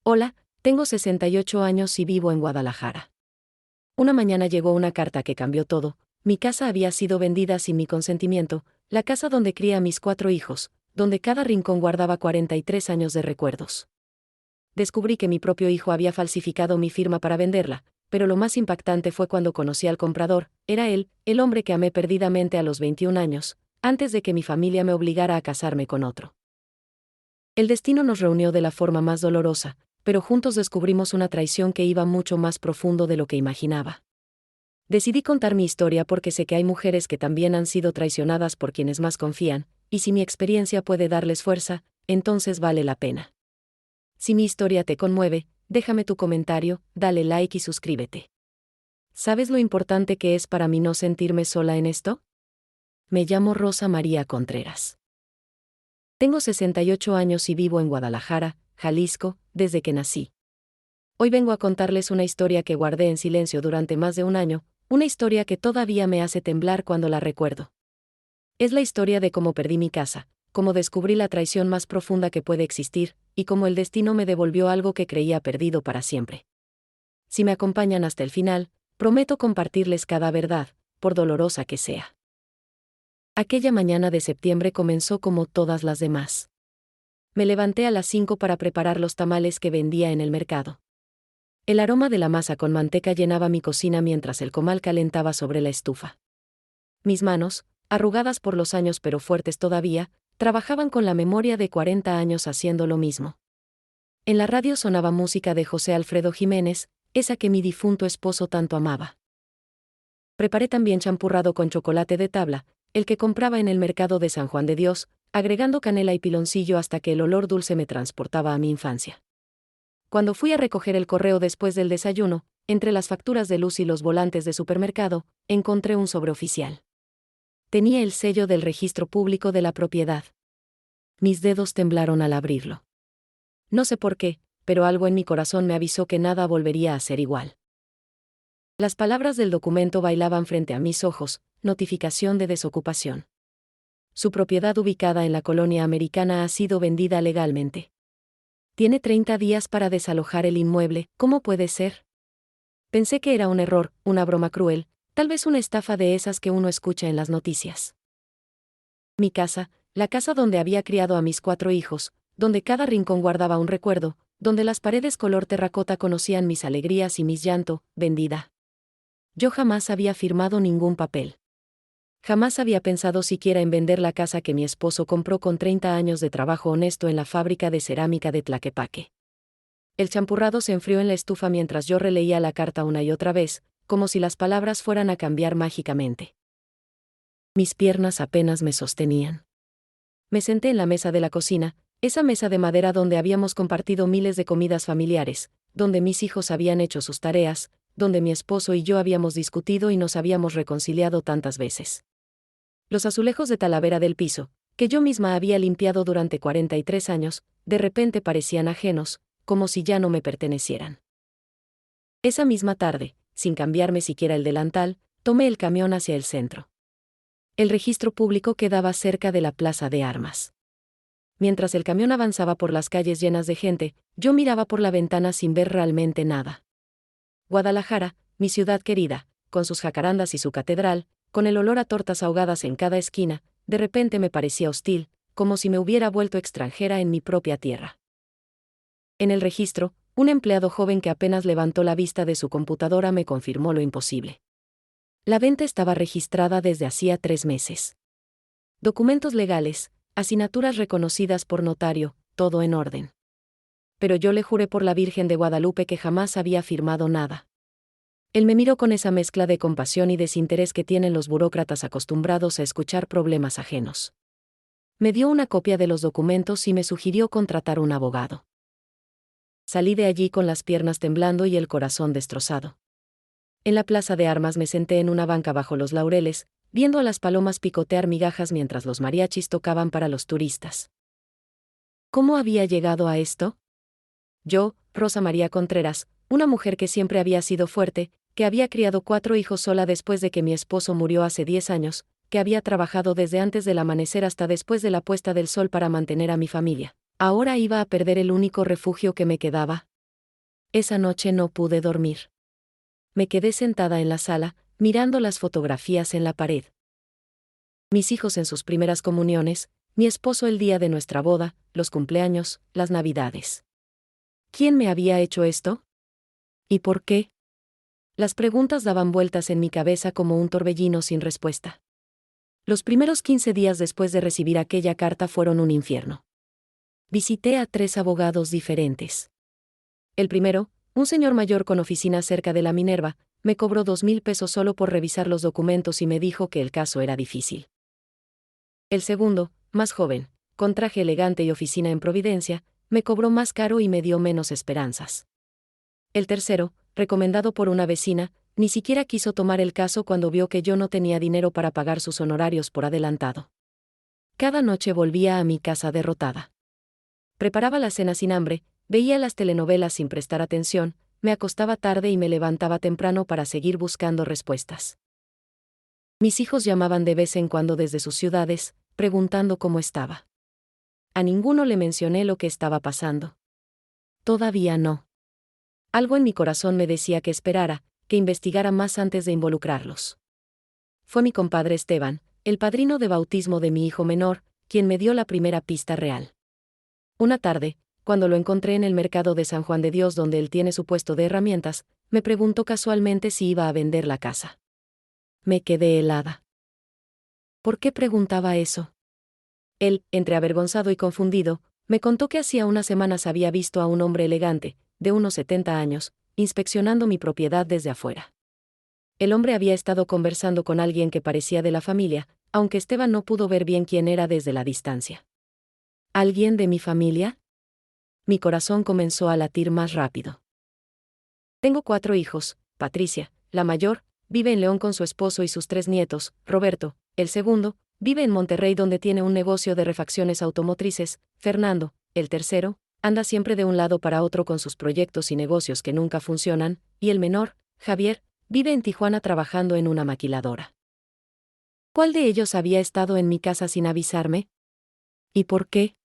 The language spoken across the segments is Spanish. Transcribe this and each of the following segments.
Hola, tengo 68 años y vivo en Guadalajara. Una mañana llegó una carta que cambió todo. Mi casa había sido vendida sin mi consentimiento, la casa donde cría a mis 4 hijos, donde cada rincón guardaba 43 años de recuerdos. Descubrí que mi propio hijo había falsificado mi firma para venderla, pero lo más impactante fue cuando conocí al comprador. Era él, el hombre que amé perdidamente a los 21 años, antes de que mi familia me obligara a casarme con otro. El destino nos reunió de la forma más dolorosa, pero juntos descubrimos una traición que iba mucho más profundo de lo que imaginaba. Decidí contar mi historia porque sé que hay mujeres que también han sido traicionadas por quienes más confían, y si mi experiencia puede darles fuerza, entonces vale la pena. Si mi historia te conmueve, déjame tu comentario, dale like y suscríbete. ¿Sabes lo importante que es para mí no sentirme sola en esto? Me llamo Rosa María Contreras. Tengo 68 años y vivo en Guadalajara, Jalisco, desde que nací. Hoy vengo a contarles una historia que guardé en silencio durante más de un año, una historia que todavía me hace temblar cuando la recuerdo. Es la historia de cómo perdí mi casa, cómo descubrí la traición más profunda que puede existir, y cómo el destino me devolvió algo que creía perdido para siempre. Si me acompañan hasta el final, prometo compartirles cada verdad, por dolorosa que sea. Aquella mañana de septiembre comenzó como todas las demás. Me levanté a las 5 para preparar los tamales que vendía en el mercado. El aroma de la masa con manteca llenaba mi cocina mientras el comal calentaba sobre la estufa. Mis manos, arrugadas por los años pero fuertes todavía, trabajaban con la memoria de 40 años haciendo lo mismo. En la radio sonaba música de José Alfredo Jiménez, esa que mi difunto esposo tanto amaba. Preparé también champurrado con chocolate de tabla, el que compraba en el mercado de San Juan de Dios, agregando canela y piloncillo hasta que el olor dulce me transportaba a mi infancia. Cuando fui a recoger el correo después del desayuno, entre las facturas de luz y los volantes de supermercado, encontré un sobre oficial. Tenía el sello del registro público de la propiedad. Mis dedos temblaron al abrirlo. No sé por qué, pero algo en mi corazón me avisó que nada volvería a ser igual. Las palabras del documento bailaban frente a mis ojos: notificación de desocupación. Su propiedad ubicada en la colonia americana ha sido vendida legalmente. Tiene 30 días para desalojar el inmueble. ¿Cómo puede ser? Pensé que era un error, una broma cruel, tal vez una estafa de esas que uno escucha en las noticias. Mi casa, la casa donde había criado a mis 4 hijos, donde cada rincón guardaba un recuerdo, donde las paredes color terracota conocían mis alegrías y mis llanto, vendida. Yo jamás había firmado ningún papel. Jamás había pensado siquiera en vender la casa que mi esposo compró con 30 años de trabajo honesto en la fábrica de cerámica de Tlaquepaque. El champurrado se enfrió en la estufa mientras yo releía la carta una y otra vez, como si las palabras fueran a cambiar mágicamente. Mis piernas apenas me sostenían. Me senté en la mesa de la cocina, esa mesa de madera donde habíamos compartido miles de comidas familiares, donde mis hijos habían hecho sus tareas, donde mi esposo y yo habíamos discutido y nos habíamos reconciliado tantas veces. Los azulejos de talavera del piso, que yo misma había limpiado durante 43 años, de repente parecían ajenos, como si ya no me pertenecieran. Esa misma tarde, sin cambiarme siquiera el delantal, tomé el camión hacia el centro. El registro público quedaba cerca de la Plaza de Armas. Mientras el camión avanzaba por las calles llenas de gente, yo miraba por la ventana sin ver realmente nada. Guadalajara, mi ciudad querida, con sus jacarandas y su catedral, con el olor a tortas ahogadas en cada esquina, de repente me parecía hostil, como si me hubiera vuelto extranjera en mi propia tierra. En el registro, un empleado joven que apenas levantó la vista de su computadora me confirmó lo imposible. La venta estaba registrada desde hacía 3 meses. Documentos legales, asignaturas reconocidas por notario, todo en orden. Pero yo le juré por la Virgen de Guadalupe que jamás había firmado nada. Él me miró con esa mezcla de compasión y desinterés que tienen los burócratas acostumbrados a escuchar problemas ajenos. Me dio una copia de los documentos y me sugirió contratar un abogado. Salí de allí con las piernas temblando y el corazón destrozado. En la Plaza de Armas me senté en una banca bajo los laureles, viendo a las palomas picotear migajas mientras los mariachis tocaban para los turistas. ¿Cómo había llegado a esto? Yo, Rosa María Contreras, una mujer que siempre había sido fuerte, que había criado 4 hijos sola después de que mi esposo murió hace 10 años, que había trabajado desde antes del amanecer hasta después de la puesta del sol para mantener a mi familia. Ahora iba a perder el único refugio que me quedaba. Esa noche no pude dormir. Me quedé sentada en la sala, mirando las fotografías en la pared. Mis hijos en sus primeras comuniones, mi esposo el día de nuestra boda, los cumpleaños, las navidades. ¿Quién me había hecho esto? ¿Y por qué? Las preguntas daban vueltas en mi cabeza como un torbellino sin respuesta. Los primeros 15 días después de recibir aquella carta fueron un infierno. Visité a 3 abogados diferentes. El primero, un señor mayor con oficina cerca de la Minerva, me cobró 2,000 pesos solo por revisar los documentos y me dijo que el caso era difícil. El segundo, más joven, con traje elegante y oficina en Providencia, me cobró más caro y me dio menos esperanzas. El tercero, recomendado por una vecina, ni siquiera quiso tomar el caso cuando vio que yo no tenía dinero para pagar sus honorarios por adelantado. Cada noche volvía a mi casa derrotada. Preparaba la cena sin hambre, veía las telenovelas sin prestar atención, me acostaba tarde y me levantaba temprano para seguir buscando respuestas. Mis hijos llamaban de vez en cuando desde sus ciudades, preguntando cómo estaba. A ninguno le mencioné lo que estaba pasando. Todavía no. Algo en mi corazón me decía que esperara, que investigara más antes de involucrarlos. Fue mi compadre Esteban, el padrino de bautismo de mi hijo menor, quien me dio la primera pista real. Una tarde, cuando lo encontré en el mercado de San Juan de Dios donde él tiene su puesto de herramientas, me preguntó casualmente si iba a vender la casa. Me quedé helada. ¿Por qué preguntaba eso? Él, entre avergonzado y confundido, me contó que hacía unas semanas había visto a un hombre elegante, de unos 70 años, inspeccionando mi propiedad desde afuera. El hombre había estado conversando con alguien que parecía de la familia, aunque Esteban no pudo ver bien quién era desde la distancia. ¿Alguien de mi familia? Mi corazón comenzó a latir más rápido. Tengo 4 hijos. Patricia, la mayor, vive en León con su esposo y sus 3 nietos. Roberto, el segundo, vive en Monterrey donde tiene un negocio de refacciones automotrices. Fernando, el tercero, anda siempre de un lado para otro con sus proyectos y negocios que nunca funcionan. Y el menor, Javier, vive en Tijuana trabajando en una maquiladora. ¿Cuál de ellos había estado en mi casa sin avisarme? ¿Y por qué?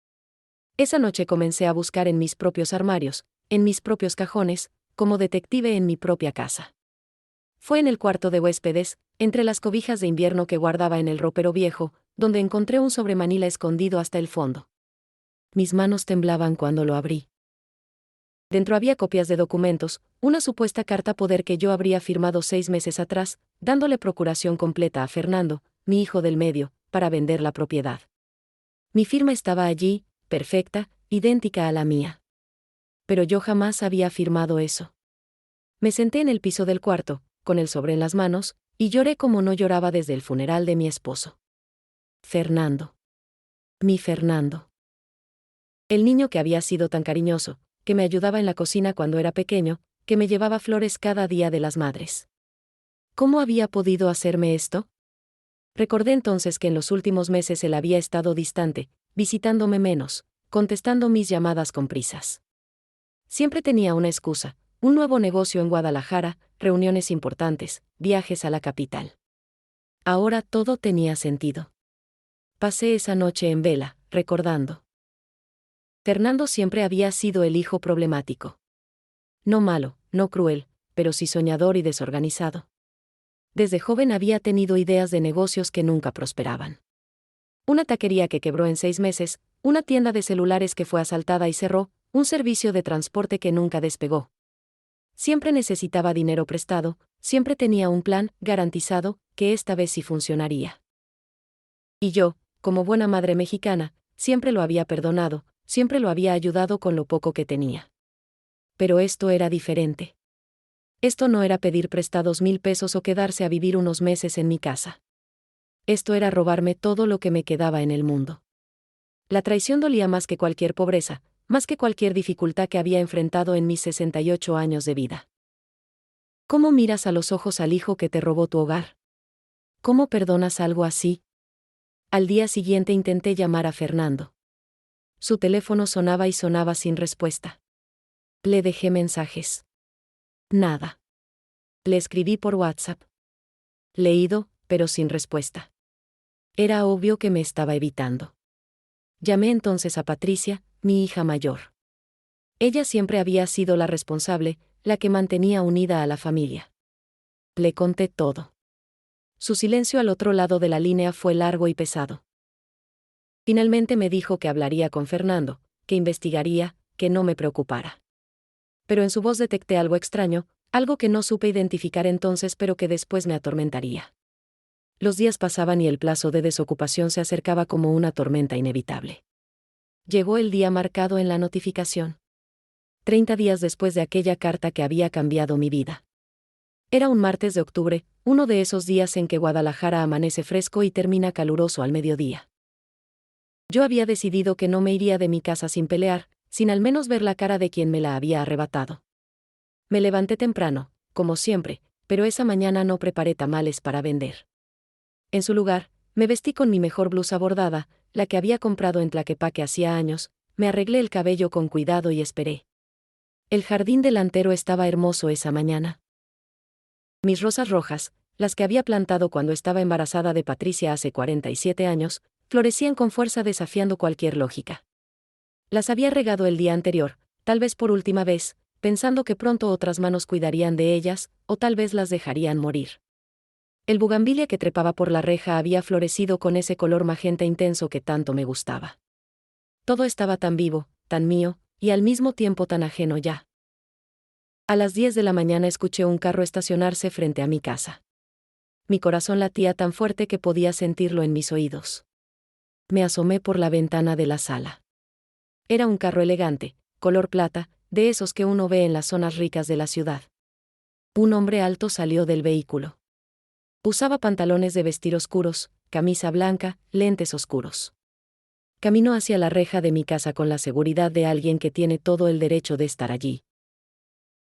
Esa noche comencé a buscar en mis propios armarios, en mis propios cajones, como detective en mi propia casa. Fue en el cuarto de huéspedes, entre las cobijas de invierno que guardaba en el ropero viejo, donde encontré un sobremanila escondido hasta el fondo. Mis manos temblaban cuando lo abrí. Dentro había copias de documentos, una supuesta carta poder que yo habría firmado 6 meses atrás, dándole procuración completa a Fernando, mi hijo del medio, para vender la propiedad. Mi firma estaba allí, perfecta, idéntica a la mía. Pero yo jamás había firmado eso. Me senté en el piso del cuarto, con el sobre en las manos, y lloré como no lloraba desde el funeral de mi esposo. Fernando. Mi Fernando. El niño que había sido tan cariñoso, que me ayudaba en la cocina cuando era pequeño, que me llevaba flores cada día de las madres. ¿Cómo había podido hacerme esto? Recordé entonces que en los últimos meses él había estado distante, visitándome menos, contestando mis llamadas con prisas. Siempre tenía una excusa, un nuevo negocio en Guadalajara, reuniones importantes, viajes a la capital. Ahora todo tenía sentido. Pasé esa noche en vela, recordando. Fernando siempre había sido el hijo problemático. No malo, no cruel, pero sí soñador y desorganizado. Desde joven había tenido ideas de negocios que nunca prosperaban. Una taquería que quebró en 6 meses, una tienda de celulares que fue asaltada y cerró, un servicio de transporte que nunca despegó. Siempre necesitaba dinero prestado, siempre tenía un plan garantizado, que esta vez sí funcionaría. Y yo, como buena madre mexicana, siempre lo había perdonado, siempre lo había ayudado con lo poco que tenía. Pero esto era diferente. Esto no era pedir prestados 1,000 pesos o quedarse a vivir unos meses en mi casa. Esto era robarme todo lo que me quedaba en el mundo. La traición dolía más que cualquier pobreza, más que cualquier dificultad que había enfrentado en mis 68 años de vida. ¿Cómo miras a los ojos al hijo que te robó tu hogar? ¿Cómo perdonas algo así? Al día siguiente intenté llamar a Fernando. Su teléfono sonaba y sonaba sin respuesta. Le dejé mensajes. Nada. Le escribí por WhatsApp. Leído, pero sin respuesta. Era obvio que me estaba evitando. Llamé entonces a Patricia, mi hija mayor. Ella siempre había sido la responsable, la que mantenía unida a la familia. Le conté todo. Su silencio al otro lado de la línea fue largo y pesado. Finalmente me dijo que hablaría con Fernando, que investigaría, que no me preocupara. Pero en su voz detecté algo extraño, algo que no supe identificar entonces pero que después me atormentaría. Los días pasaban y el plazo de desocupación se acercaba como una tormenta inevitable. Llegó el día marcado en la notificación. 30 días después de aquella carta que había cambiado mi vida. Era un martes de octubre, uno de esos días en que Guadalajara amanece fresco y termina caluroso al mediodía. Yo había decidido que no me iría de mi casa sin pelear, sin al menos ver la cara de quien me la había arrebatado. Me levanté temprano, como siempre, pero esa mañana no preparé tamales para vender. En su lugar, me vestí con mi mejor blusa bordada, la que había comprado en Tlaquepaque hacía años, me arreglé el cabello con cuidado y esperé. El jardín delantero estaba hermoso esa mañana. Mis rosas rojas, las que había plantado cuando estaba embarazada de Patricia hace 47 años, florecían con fuerza desafiando cualquier lógica. Las había regado el día anterior, tal vez por última vez, pensando que pronto otras manos cuidarían de ellas, o tal vez las dejarían morir. El bugambilia que trepaba por la reja había florecido con ese color magenta intenso que tanto me gustaba. Todo estaba tan vivo, tan mío, y al mismo tiempo tan ajeno ya. A las 10 de la mañana escuché un carro estacionarse frente a mi casa. Mi corazón latía tan fuerte que podía sentirlo en mis oídos. Me asomé por la ventana de la sala. Era un carro elegante, color plata, de esos que uno ve en las zonas ricas de la ciudad. Un hombre alto salió del vehículo. Usaba pantalones de vestir oscuros, camisa blanca, lentes oscuros. Caminó hacia la reja de mi casa con la seguridad de alguien que tiene todo el derecho de estar allí.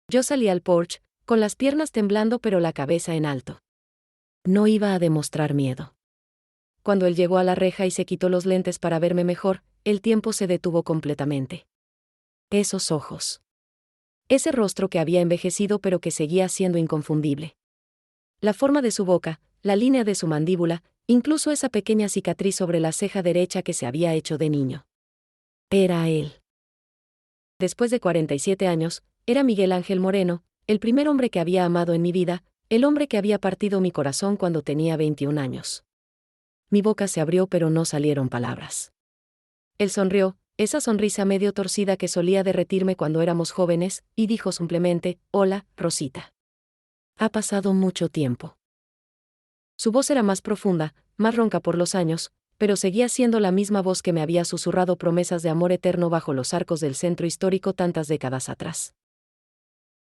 Yo salí al porche, con las piernas temblando pero la cabeza en alto. No iba a demostrar miedo. Cuando él llegó a la reja y se quitó los lentes para verme mejor, el tiempo se detuvo completamente. Esos ojos. Ese rostro que había envejecido pero que seguía siendo inconfundible. La forma de su boca, la línea de su mandíbula, incluso esa pequeña cicatriz sobre la ceja derecha que se había hecho de niño. Era él. Después de 47 años, era Miguel Ángel Moreno, el primer hombre que había amado en mi vida, el hombre que había partido mi corazón cuando tenía 21 años. Mi boca se abrió pero no salieron palabras. Él sonrió, esa sonrisa medio torcida que solía derretirme cuando éramos jóvenes, y dijo simplemente, «Hola, Rosita». Ha pasado mucho tiempo. Su voz era más profunda, más ronca por los años, pero seguía siendo la misma voz que me había susurrado promesas de amor eterno bajo los arcos del centro histórico tantas décadas atrás.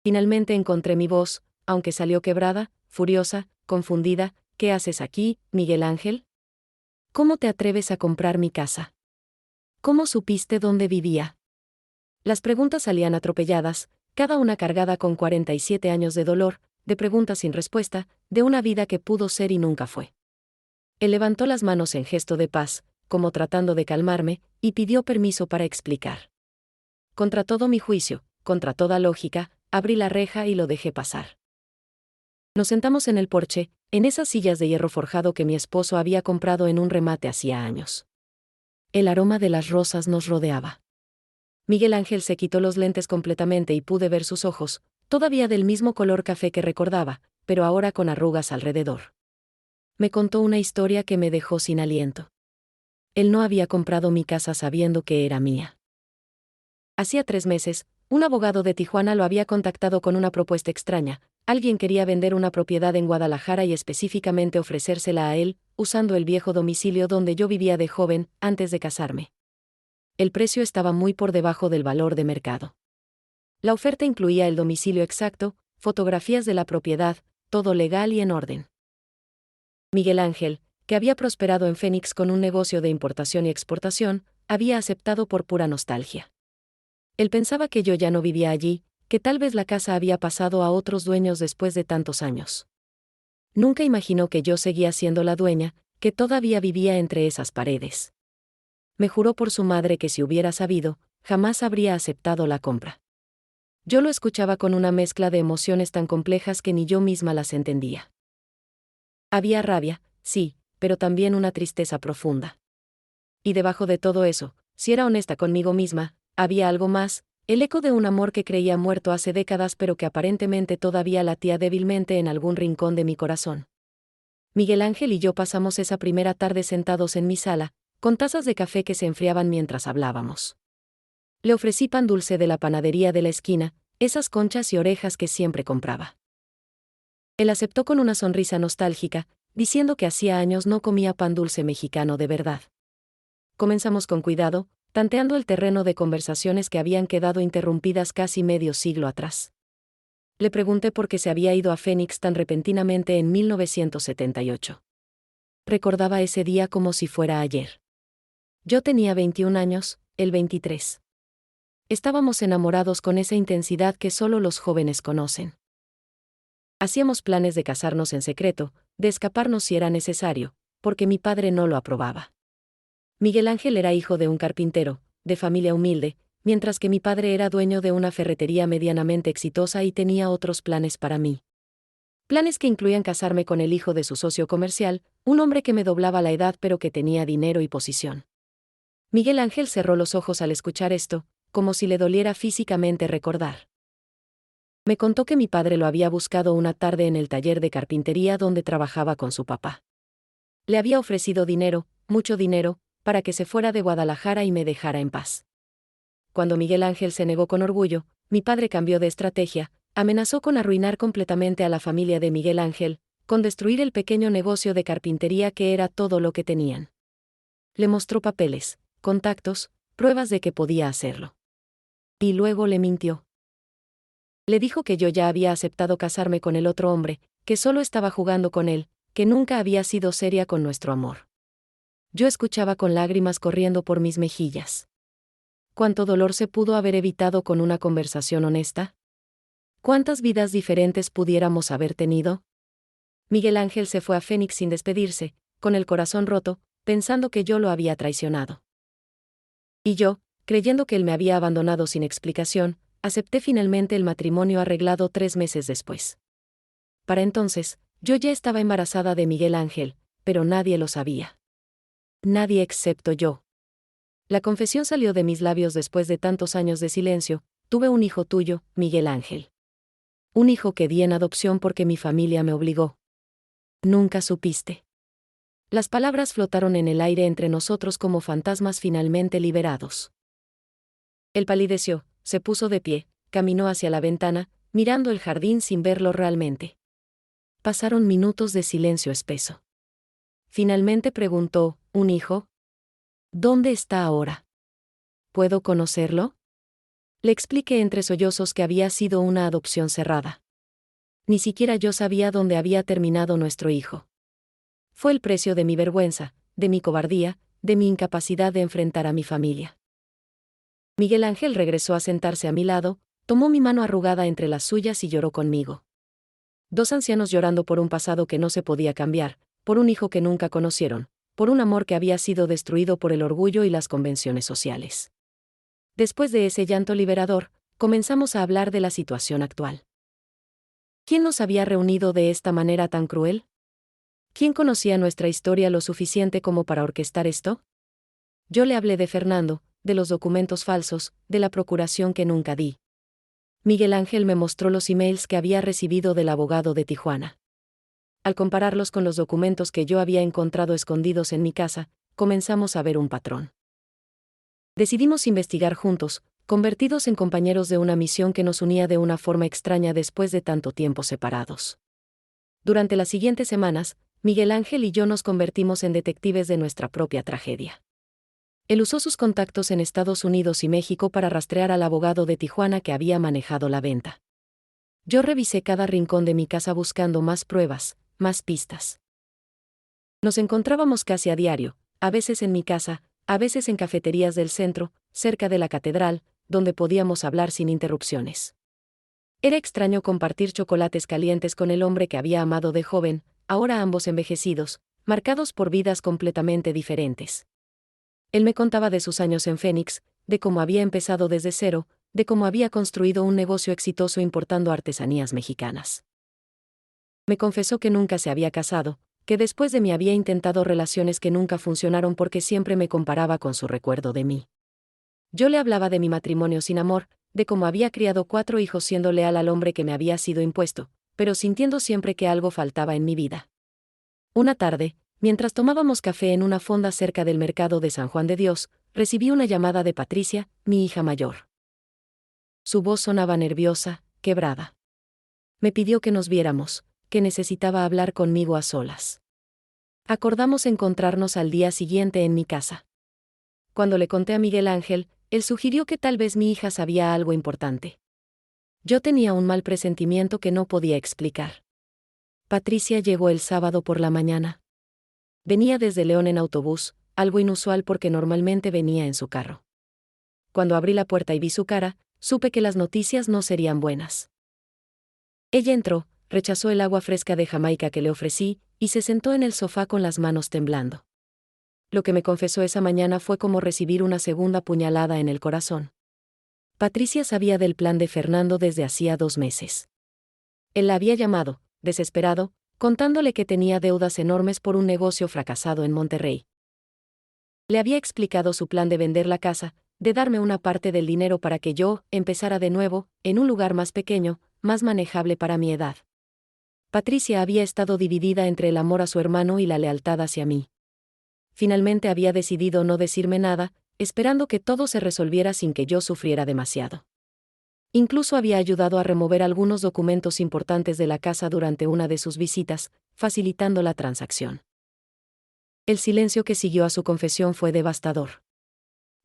Finalmente encontré mi voz, aunque salió quebrada, furiosa, confundida. «¿Qué haces aquí, Miguel Ángel? ¿Cómo te atreves a comprar mi casa? ¿Cómo supiste dónde vivía?» Las preguntas salían atropelladas, cada una cargada con 47 años de dolor, de preguntas sin respuesta, de una vida que pudo ser y nunca fue. Él levantó las manos en gesto de paz, como tratando de calmarme, y pidió permiso para explicar. Contra todo mi juicio, contra toda lógica, abrí la reja y lo dejé pasar. Nos sentamos en el porche, en esas sillas de hierro forjado que mi esposo había comprado en un remate hacía años. El aroma de las rosas nos rodeaba. Miguel Ángel se quitó los lentes completamente y pude ver sus ojos, todavía del mismo color café que recordaba, pero ahora con arrugas alrededor. Me contó una historia que me dejó sin aliento. Él no había comprado mi casa sabiendo que era mía. Hacía 3 meses, un abogado de Tijuana lo había contactado con una propuesta extraña. Alguien quería vender una propiedad en Guadalajara y específicamente ofrecérsela a él, usando el viejo domicilio donde yo vivía de joven, antes de casarme. El precio estaba muy por debajo del valor de mercado. La oferta incluía el domicilio exacto, fotografías de la propiedad, todo legal y en orden. Miguel Ángel, que había prosperado en Phoenix con un negocio de importación y exportación, había aceptado por pura nostalgia. Él pensaba que yo ya no vivía allí, que tal vez la casa había pasado a otros dueños después de tantos años. Nunca imaginó que yo seguía siendo la dueña, que todavía vivía entre esas paredes. Me juró por su madre que si hubiera sabido, jamás habría aceptado la compra. Yo lo escuchaba con una mezcla de emociones tan complejas que ni yo misma las entendía. Había rabia, sí, pero también una tristeza profunda. Y debajo de todo eso, si era honesta conmigo misma, había algo más, el eco de un amor que creía muerto hace décadas pero que aparentemente todavía latía débilmente en algún rincón de mi corazón. Miguel Ángel y yo pasamos esa primera tarde sentados en mi sala, con tazas de café que se enfriaban mientras hablábamos. Le ofrecí pan dulce de la panadería de la esquina, esas conchas y orejas que siempre compraba. Él aceptó con una sonrisa nostálgica, diciendo que hacía años no comía pan dulce mexicano de verdad. Comenzamos con cuidado, tanteando el terreno de conversaciones que habían quedado interrumpidas casi medio siglo atrás. Le pregunté por qué se había ido a Phoenix tan repentinamente en 1978. Recordaba ese día como si fuera ayer. Yo tenía 21 años, él 23. Estábamos enamorados con esa intensidad que solo los jóvenes conocen. Hacíamos planes de casarnos en secreto, de escaparnos si era necesario, porque mi padre no lo aprobaba. Miguel Ángel era hijo de un carpintero, de familia humilde, mientras que mi padre era dueño de una ferretería medianamente exitosa y tenía otros planes para mí. Planes que incluían casarme con el hijo de su socio comercial, un hombre que me doblaba la edad pero que tenía dinero y posición. Miguel Ángel cerró los ojos al escuchar esto, como si le doliera físicamente recordar. Me contó que mi padre lo había buscado una tarde en el taller de carpintería donde trabajaba con su papá. Le había ofrecido dinero, mucho dinero, para que se fuera de Guadalajara y me dejara en paz. Cuando Miguel Ángel se negó con orgullo, mi padre cambió de estrategia, amenazó con arruinar completamente a la familia de Miguel Ángel, con destruir el pequeño negocio de carpintería que era todo lo que tenían. Le mostró papeles, contactos, pruebas de que podía hacerlo. Y luego le mintió. Le dijo que yo ya había aceptado casarme con el otro hombre, que solo estaba jugando con él, que nunca había sido seria con nuestro amor. Yo escuchaba con lágrimas corriendo por mis mejillas. ¿Cuánto dolor se pudo haber evitado con una conversación honesta? ¿Cuántas vidas diferentes pudiéramos haber tenido? Miguel Ángel se fue a Phoenix sin despedirse, con el corazón roto, pensando que yo lo había traicionado. Y yo, creyendo que él me había abandonado sin explicación, acepté finalmente el matrimonio arreglado 3 meses después. Para entonces, yo ya estaba embarazada de Miguel Ángel, pero nadie lo sabía. Nadie excepto yo. La confesión salió de mis labios después de tantos años de silencio: tuve un hijo tuyo, Miguel Ángel. Un hijo que di en adopción porque mi familia me obligó. Nunca supiste. Las palabras flotaron en el aire entre nosotros como fantasmas finalmente liberados. Él palideció, se puso de pie, caminó hacia la ventana, mirando el jardín sin verlo realmente. Pasaron minutos de silencio espeso. Finalmente preguntó: ¿un hijo? ¿Dónde está ahora? ¿Puedo conocerlo? Le expliqué entre sollozos que había sido una adopción cerrada. Ni siquiera yo sabía dónde había terminado nuestro hijo. Fue el precio de mi vergüenza, de mi cobardía, de mi incapacidad de enfrentar a mi familia. Miguel Ángel regresó a sentarse a mi lado, tomó mi mano arrugada entre las suyas y lloró conmigo. 2 ancianos llorando por un pasado que no se podía cambiar, por un hijo que nunca conocieron, por un amor que había sido destruido por el orgullo y las convenciones sociales. Después de ese llanto liberador, comenzamos a hablar de la situación actual. ¿Quién nos había reunido de esta manera tan cruel? ¿Quién conocía nuestra historia lo suficiente como para orquestar esto? Yo le hablé de Fernando, de los documentos falsos, de la procuración que nunca di. Miguel Ángel me mostró los emails que había recibido del abogado de Tijuana. Al compararlos con los documentos que yo había encontrado escondidos en mi casa, comenzamos a ver un patrón. Decidimos investigar juntos, convertidos en compañeros de una misión que nos unía de una forma extraña después de tanto tiempo separados. Durante las siguientes semanas, Miguel Ángel y yo nos convertimos en detectives de nuestra propia tragedia. Él usó sus contactos en Estados Unidos y México para rastrear al abogado de Tijuana que había manejado la venta. Yo revisé cada rincón de mi casa buscando más pruebas, más pistas. Nos encontrábamos casi a diario, a veces en mi casa, a veces en cafeterías del centro, cerca de la catedral, donde podíamos hablar sin interrupciones. Era extraño compartir chocolates calientes con el hombre que había amado de joven, ahora ambos envejecidos, marcados por vidas completamente diferentes. Él me contaba de sus años en Phoenix, de cómo había empezado desde cero, de cómo había construido un negocio exitoso importando artesanías mexicanas. Me confesó que nunca se había casado, que después de mí había intentado relaciones que nunca funcionaron porque siempre me comparaba con su recuerdo de mí. Yo le hablaba de mi matrimonio sin amor, de cómo había criado 4 hijos siendo leal al hombre que me había sido impuesto, pero sintiendo siempre que algo faltaba en mi vida. Una tarde, mientras tomábamos café en una fonda cerca del mercado de San Juan de Dios, recibí una llamada de Patricia, mi hija mayor. Su voz sonaba nerviosa, quebrada. Me pidió que nos viéramos, que necesitaba hablar conmigo a solas. Acordamos encontrarnos al día siguiente en mi casa. Cuando le conté a Miguel Ángel, él sugirió que tal vez mi hija sabía algo importante. Yo tenía un mal presentimiento que no podía explicar. Patricia llegó el sábado por la mañana. Venía desde León en autobús, algo inusual porque normalmente venía en su carro. Cuando abrí la puerta y vi su cara, supe que las noticias no serían buenas. Ella entró, rechazó el agua fresca de Jamaica que le ofrecí, y se sentó en el sofá con las manos temblando. Lo que me confesó esa mañana fue como recibir una segunda puñalada en el corazón. Patricia sabía del plan de Fernando desde hacía 2 meses. Él la había llamado, desesperado, contándole que tenía deudas enormes por un negocio fracasado en Monterrey. Le había explicado su plan de vender la casa, de darme una parte del dinero para que yo empezara de nuevo, en un lugar más pequeño, más manejable para mi edad. Patricia había estado dividida entre el amor a su hermano y la lealtad hacia mí. Finalmente había decidido no decirme nada, esperando que todo se resolviera sin que yo sufriera demasiado. Incluso había ayudado a remover algunos documentos importantes de la casa durante una de sus visitas, facilitando la transacción. El silencio que siguió a su confesión fue devastador.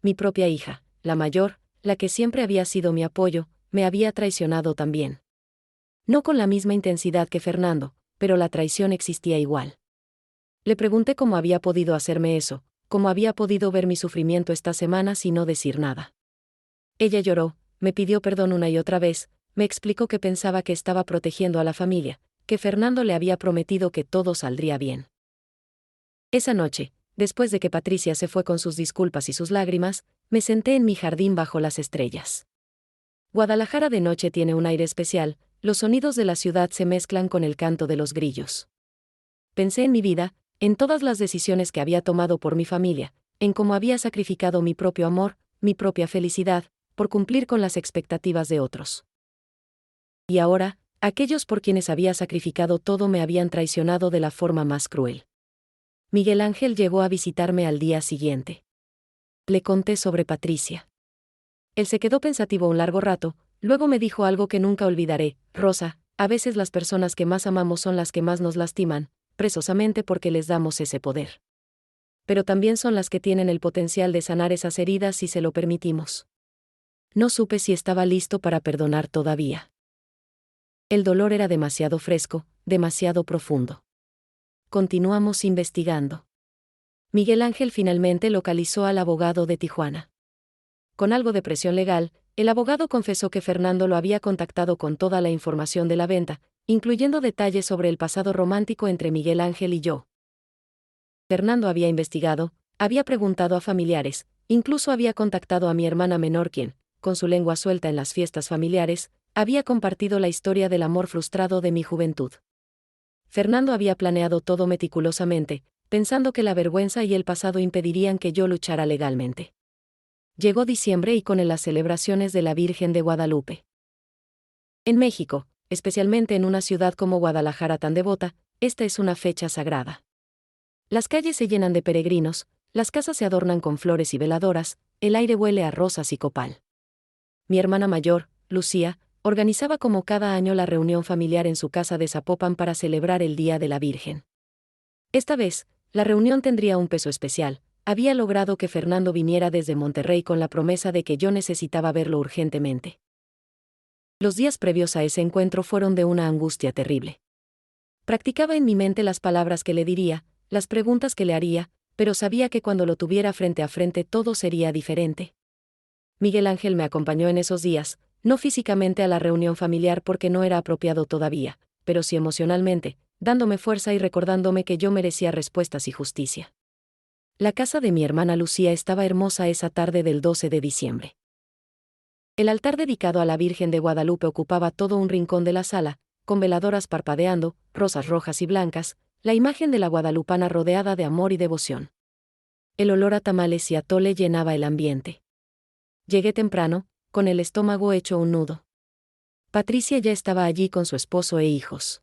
Mi propia hija, la mayor, la que siempre había sido mi apoyo, me había traicionado también. No con la misma intensidad que Fernando, pero la traición existía igual. Le pregunté cómo había podido hacerme eso, cómo había podido ver mi sufrimiento esta semana sin no decir nada. Ella lloró, me pidió perdón una y otra vez, me explicó que pensaba que estaba protegiendo a la familia, que Fernando le había prometido que todo saldría bien. Esa noche, después de que Patricia se fue con sus disculpas y sus lágrimas, me senté en mi jardín bajo las estrellas. Guadalajara de noche tiene un aire especial, los sonidos de la ciudad se mezclan con el canto de los grillos. Pensé en mi vida, en todas las decisiones que había tomado por mi familia, en cómo había sacrificado mi propio amor, mi propia felicidad, por cumplir con las expectativas de otros. Y ahora, aquellos por quienes había sacrificado todo me habían traicionado de la forma más cruel. Miguel Ángel llegó a visitarme al día siguiente. Le conté sobre Patricia. Él se quedó pensativo un largo rato, luego me dijo algo que nunca olvidaré: Rosa, a veces las personas que más amamos son las que más nos lastiman, precisamente porque les damos ese poder. Pero también son las que tienen el potencial de sanar esas heridas si se lo permitimos. No supe si estaba listo para perdonar todavía. El dolor era demasiado fresco, demasiado profundo. Continuamos investigando. Miguel Ángel finalmente localizó al abogado de Tijuana. Con algo de presión legal, el abogado confesó que Fernando lo había contactado con toda la información de la venta, incluyendo detalles sobre el pasado romántico entre Miguel Ángel y yo. Fernando había investigado, había preguntado a familiares, incluso había contactado a mi hermana menor quien, con su lengua suelta en las fiestas familiares, había compartido la historia del amor frustrado de mi juventud. Fernando había planeado todo meticulosamente, pensando que la vergüenza y el pasado impedirían que yo luchara legalmente. Llegó diciembre y con él las celebraciones de la Virgen de Guadalupe. En México, especialmente en una ciudad como Guadalajara tan devota, esta es una fecha sagrada. Las calles se llenan de peregrinos, las casas se adornan con flores y veladoras, el aire huele a rosas y copal. Mi hermana mayor, Lucía, organizaba como cada año la reunión familiar en su casa de Zapopan para celebrar el Día de la Virgen. Esta vez, la reunión tendría un peso especial. Había logrado que Fernando viniera desde Monterrey con la promesa de que yo necesitaba verlo urgentemente. Los días previos a ese encuentro fueron de una angustia terrible. Practicaba en mi mente las palabras que le diría, las preguntas que le haría, pero sabía que cuando lo tuviera frente a frente todo sería diferente. Miguel Ángel me acompañó en esos días, no físicamente a la reunión familiar porque no era apropiado todavía, pero sí emocionalmente, dándome fuerza y recordándome que yo merecía respuestas y justicia. La casa de mi hermana Lucía estaba hermosa esa tarde del 12 de diciembre. El altar dedicado a la Virgen de Guadalupe ocupaba todo un rincón de la sala, con veladoras parpadeando, rosas rojas y blancas, la imagen de la guadalupana rodeada de amor y devoción. El olor a tamales y atole llenaba el ambiente. Llegué temprano, con el estómago hecho un nudo. Patricia ya estaba allí con su esposo e hijos.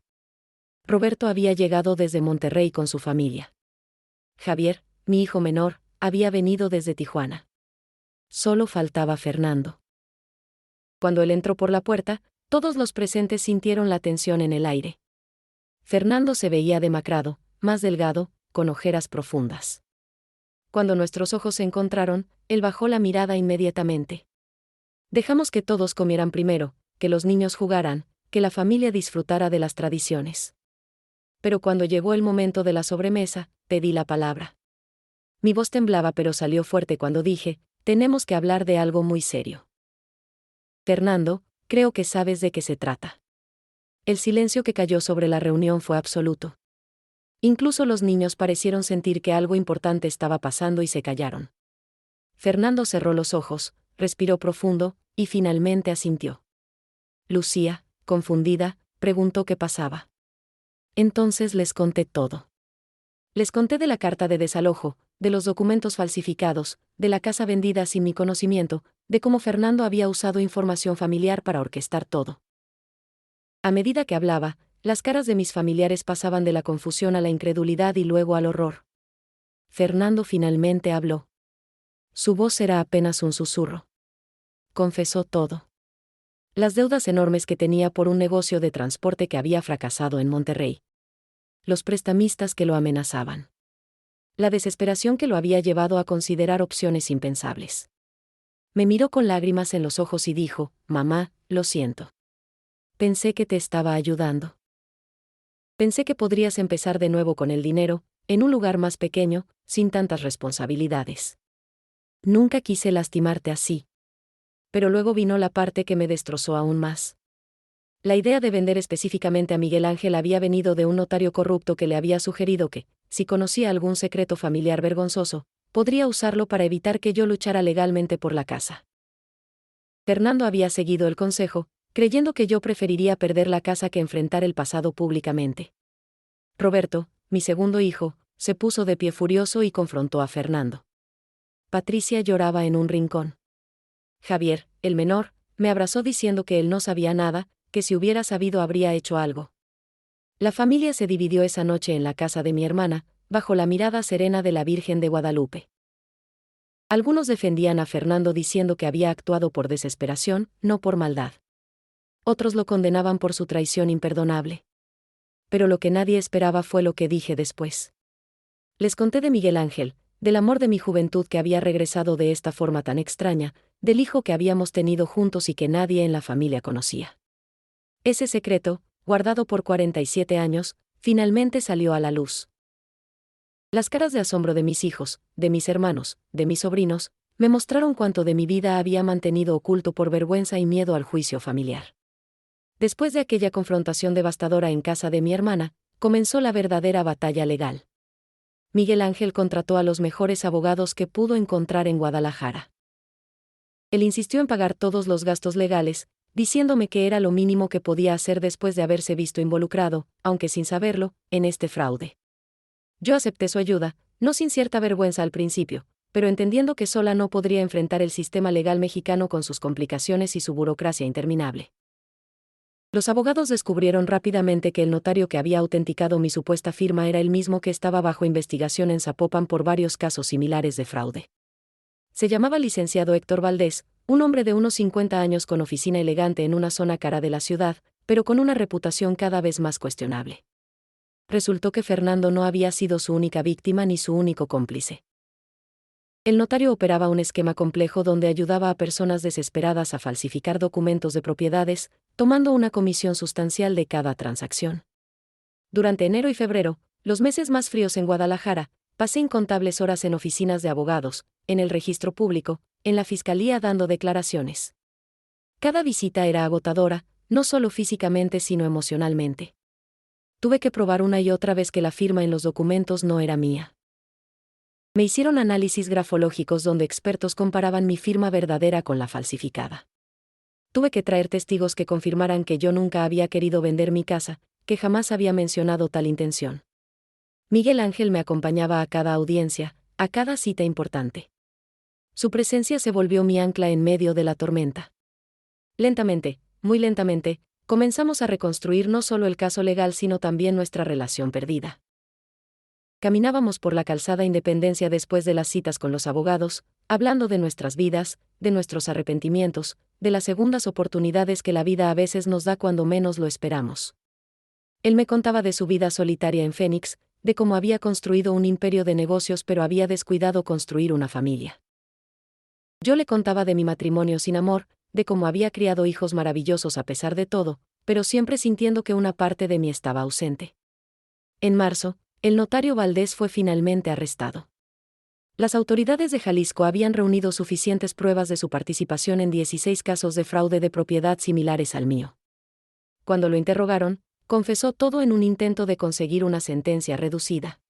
Roberto había llegado desde Monterrey con su familia. Javier, mi hijo menor, había venido desde Tijuana. Solo faltaba Fernando. Cuando él entró por la puerta, todos los presentes sintieron la tensión en el aire. Fernando se veía demacrado, más delgado, con ojeras profundas. Cuando nuestros ojos se encontraron, él bajó la mirada inmediatamente. Dejamos que todos comieran primero, que los niños jugaran, que la familia disfrutara de las tradiciones. Pero cuando llegó el momento de la sobremesa, pedí la palabra. Mi voz temblaba pero salió fuerte cuando dije, tenemos que hablar de algo muy serio. Fernando, creo que sabes de qué se trata. El silencio que cayó sobre la reunión fue absoluto. Incluso los niños parecieron sentir que algo importante estaba pasando y se callaron. Fernando cerró los ojos, respiró profundo, y finalmente asintió. Lucía, confundida, preguntó qué pasaba. Entonces les conté todo. Les conté de la carta de desalojo, de los documentos falsificados, de la casa vendida sin mi conocimiento, de cómo Fernando había usado información familiar para orquestar todo. A medida que hablaba, las caras de mis familiares pasaban de la confusión a la incredulidad y luego al horror. Fernando finalmente habló. Su voz era apenas un susurro. Confesó todo. Las deudas enormes que tenía por un negocio de transporte que había fracasado en Monterrey. Los prestamistas que lo amenazaban. La desesperación que lo había llevado a considerar opciones impensables. Me miró con lágrimas en los ojos y dijo, mamá, lo siento. Pensé que te estaba ayudando. Pensé que podrías empezar de nuevo con el dinero, en un lugar más pequeño, sin tantas responsabilidades. Nunca quise lastimarte así. Pero luego vino la parte que me destrozó aún más. La idea de vender específicamente a Miguel Ángel había venido de un notario corrupto que le había sugerido que, si conocía algún secreto familiar vergonzoso, podría usarlo para evitar que yo luchara legalmente por la casa. Fernando había seguido el consejo, creyendo que yo preferiría perder la casa que enfrentar el pasado públicamente. Roberto, mi segundo hijo, se puso de pie furioso y confrontó a Fernando. Patricia lloraba en un rincón. Javier, el menor, me abrazó diciendo que él no sabía nada, que si hubiera sabido habría hecho algo. La familia se dividió esa noche en la casa de mi hermana, bajo la mirada serena de la Virgen de Guadalupe. Algunos defendían a Fernando diciendo que había actuado por desesperación, no por maldad. Otros lo condenaban por su traición imperdonable. Pero lo que nadie esperaba fue lo que dije después. Les conté de Miguel Ángel, del amor de mi juventud que había regresado de esta forma tan extraña, del hijo que habíamos tenido juntos y que nadie en la familia conocía. Ese secreto, guardado por 47 años, finalmente salió a la luz. Las caras de asombro de mis hijos, de mis hermanos, de mis sobrinos, me mostraron cuánto de mi vida había mantenido oculto por vergüenza y miedo al juicio familiar. Después de aquella confrontación devastadora en casa de mi hermana, comenzó la verdadera batalla legal. Miguel Ángel contrató a los mejores abogados que pudo encontrar en Guadalajara. Él insistió en pagar todos los gastos legales, diciéndome que era lo mínimo que podía hacer después de haberse visto involucrado, aunque sin saberlo, en este fraude. Yo acepté su ayuda, no sin cierta vergüenza al principio, pero entendiendo que sola no podría enfrentar el sistema legal mexicano con sus complicaciones y su burocracia interminable. Los abogados descubrieron rápidamente que el notario que había autenticado mi supuesta firma era el mismo que estaba bajo investigación en Zapopan por varios casos similares de fraude. Se llamaba licenciado Héctor Valdés, un hombre de unos 50 años con oficina elegante en una zona cara de la ciudad, pero con una reputación cada vez más cuestionable. Resultó que Fernando no había sido su única víctima ni su único cómplice. El notario operaba un esquema complejo donde ayudaba a personas desesperadas a falsificar documentos de propiedades, tomando una comisión sustancial de cada transacción. Durante enero y febrero, los meses más fríos en Guadalajara, pasé incontables horas en oficinas de abogados, en el registro público, en la fiscalía dando declaraciones. Cada visita era agotadora, no solo físicamente sino emocionalmente. Tuve que probar una y otra vez que la firma en los documentos no era mía. Me hicieron análisis grafológicos donde expertos comparaban mi firma verdadera con la falsificada. Tuve que traer testigos que confirmaran que yo nunca había querido vender mi casa, que jamás había mencionado tal intención. Miguel Ángel me acompañaba a cada audiencia, a cada cita importante. Su presencia se volvió mi ancla en medio de la tormenta. Lentamente, muy lentamente, comenzamos a reconstruir no solo el caso legal sino también nuestra relación perdida. Caminábamos por la calzada Independencia después de las citas con los abogados, hablando de nuestras vidas, de nuestros arrepentimientos, de las segundas oportunidades que la vida a veces nos da cuando menos lo esperamos. Él me contaba de su vida solitaria en Phoenix, de cómo había construido un imperio de negocios pero había descuidado construir una familia. Yo le contaba de mi matrimonio sin amor, de cómo había criado hijos maravillosos a pesar de todo, pero siempre sintiendo que una parte de mí estaba ausente. En marzo, el notario Valdés fue finalmente arrestado. Las autoridades de Jalisco habían reunido suficientes pruebas de su participación en 16 casos de fraude de propiedad similares al mío. Cuando lo interrogaron, confesó todo en un intento de conseguir una sentencia reducida.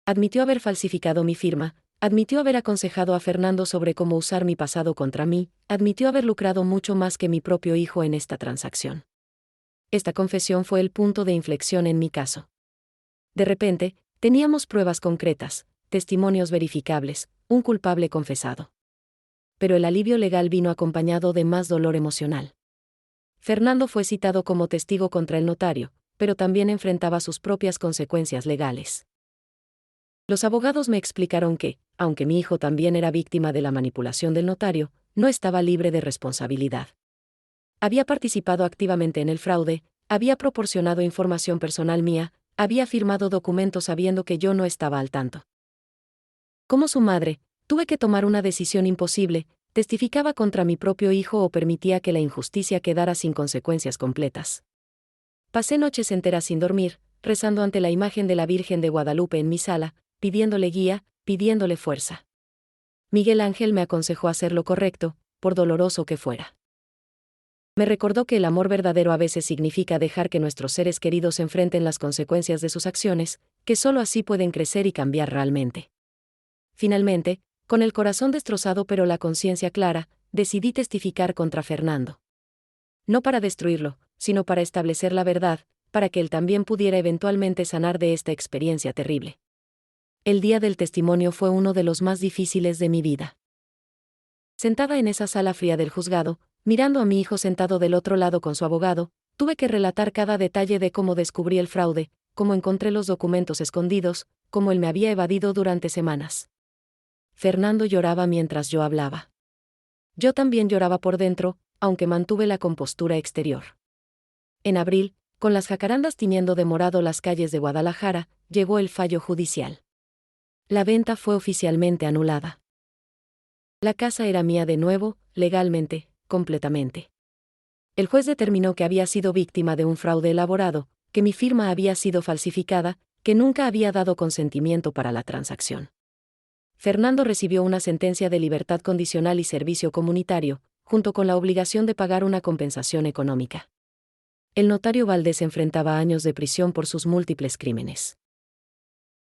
Admitió haber falsificado mi firma, admitió haber aconsejado a Fernando sobre cómo usar mi pasado contra mí, admitió haber lucrado mucho más que mi propio hijo en esta transacción. Esta confesión fue el punto de inflexión en mi caso. De repente, teníamos pruebas concretas, testimonios verificables, un culpable confesado. Pero el alivio legal vino acompañado de más dolor emocional. Fernando fue citado como testigo contra el notario, pero también enfrentaba sus propias consecuencias legales. Los abogados me explicaron que, aunque mi hijo también era víctima de la manipulación del notario, no estaba libre de responsabilidad. Había participado activamente en el fraude, había proporcionado información personal mía, había firmado documentos sabiendo que yo no estaba al tanto. Como su madre, tuve que tomar una decisión imposible: testificaba contra mi propio hijo o permitía que la injusticia quedara sin consecuencias completas. Pasé noches enteras sin dormir, rezando ante la imagen de la Virgen de Guadalupe en mi sala, pidiéndole guía, pidiéndole fuerza. Miguel Ángel me aconsejó hacer lo correcto, por doloroso que fuera. Me recordó que el amor verdadero a veces significa dejar que nuestros seres queridos enfrenten las consecuencias de sus acciones, que solo así pueden crecer y cambiar realmente. Finalmente, con el corazón destrozado pero la conciencia clara, decidí testificar contra Fernando. No para destruirlo, sino para establecer la verdad, para que él también pudiera eventualmente sanar de esta experiencia terrible. El día del testimonio fue uno de los más difíciles de mi vida. Sentada en esa sala fría del juzgado, mirando a mi hijo sentado del otro lado con su abogado, tuve que relatar cada detalle de cómo descubrí el fraude, cómo encontré los documentos escondidos, cómo él me había evadido durante semanas. Fernando lloraba mientras yo hablaba. Yo también lloraba por dentro, aunque mantuve la compostura exterior. En abril, con las jacarandas tiñendo de morado las calles de Guadalajara, llegó el fallo judicial. La venta fue oficialmente anulada. La casa era mía de nuevo, legalmente, completamente. El juez determinó que había sido víctima de un fraude elaborado, que mi firma había sido falsificada, que nunca había dado consentimiento para la transacción. Fernando recibió una sentencia de libertad condicional y servicio comunitario, junto con la obligación de pagar una compensación económica. El notario Valdés enfrentaba años de prisión por sus múltiples crímenes.